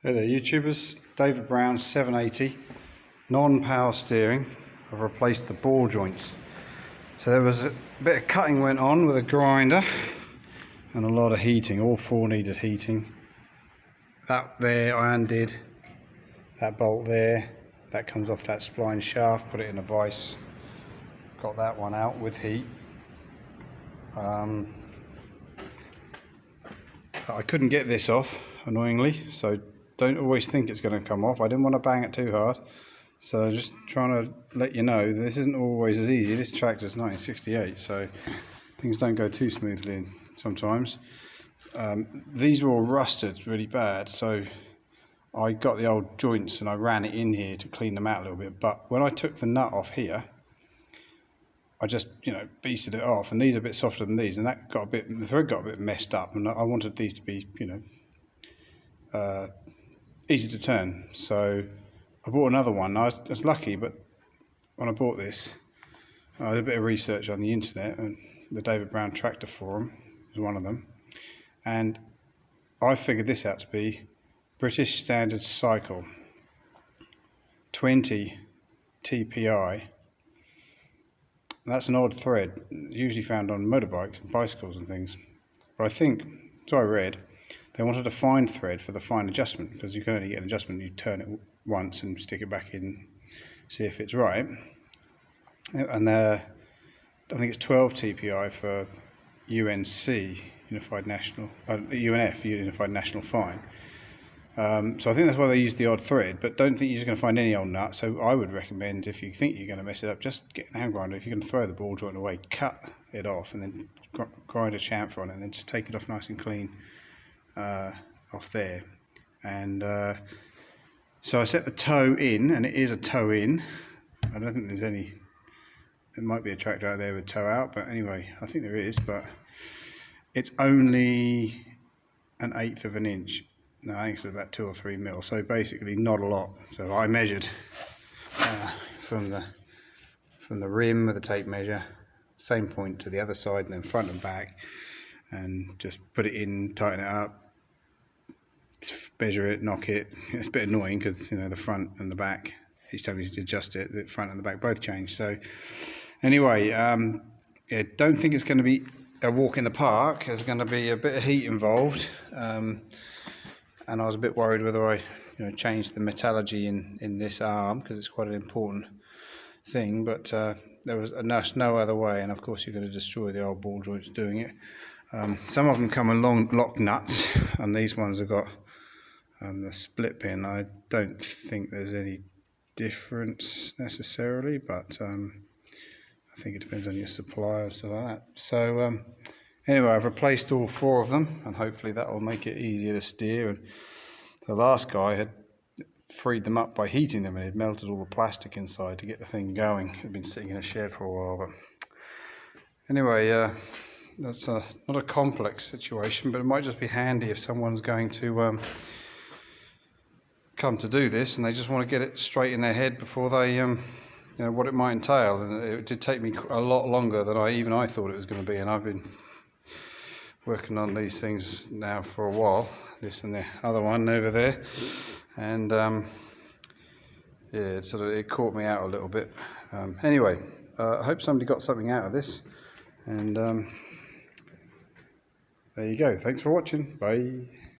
Hey there YouTubers, David Brown 780 non-power steering. I've replaced the ball joints. So there was a bit of cutting went on with a grinder and a lot of heating. All four needed heating. That there I undid, that bolt there, that comes off that spline shaft, put it in a vise, got that one out with heat. I couldn't get this off, annoyingly, so don't always think it's going to come off. I didn't want to bang it too hard, so just trying to let you know this isn't always as easy. This tractor's 1968, so things don't go too smoothly sometimes. These were all rusted really bad, so I got the old joints and I ran it in here to clean them out a little bit, but when I took the nut off here, I just, beasted it off, and these are a bit softer than these, and that got the thread got a bit messed up, and I wanted these to be, easy to turn. So I bought another one. I was lucky, but when I bought this, I did a bit of research on the internet, and the David Brown Tractor Forum was one of them, and I figured this out to be British Standard Cycle 20 TPI. That's an odd thread, usually found on motorbikes and bicycles and things. But I think, so I read, they wanted a fine thread for the fine adjustment, because you can only get an adjustment, you turn it once and stick it back in, see if it's right. And I think it's 12 TPI for UNC, Unified National, UNF, Unified National Fine. So I think that's why they use the odd thread, but don't think you're just going to find any old nut. So I would recommend, if you think you're going to mess it up, just get a hand grinder. If you're going to throw the ball joint away, cut it off and then grind a chamfer on it, and then just take it off nice and clean off there. And so I set the toe in, and it is a toe in. I don't think there's any, there might be a tractor out there with toe out, but anyway, I think there is, but it's only 1/8 of an inch. No, I think it's about 2 or 3 mil, so basically not a lot. So I measured from the rim with the tape measure, same point to the other side, and then front and back, and just put it in, tighten it up, measure it, knock it. It's a bit annoying because the front and the back, each time you adjust it, the front and the back both change. So anyway, yeah, don't think it's going to be a walk in the park. There's going to be a bit of heat involved. And I was a bit worried whether I changed the metallurgy in this arm, because it's quite an important thing, but there was no other way, and of course you're going to destroy the old ball joints doing it. Some of them come along lock nuts, and these ones have got the split pin. I don't think there's any difference necessarily, but I think it depends on your supplier and stuff like that. So anyway, I've replaced all 4 of them, and hopefully that will make it easier to steer. And the last guy had freed them up by heating them, and he'd melted all the plastic inside to get the thing going. It had been sitting in a shed for a while, but anyway, that's not a complex situation, but it might just be handy if someone's going to come to do this, and they just want to get it straight in their head before they what it might entail. And it did take me a lot longer than I thought it was going to be, and I've been working on these things now for a while, this and the other one over there, and yeah, it caught me out a little bit. Anyway, I hope somebody got something out of this, and there you go. Thanks for watching. Bye.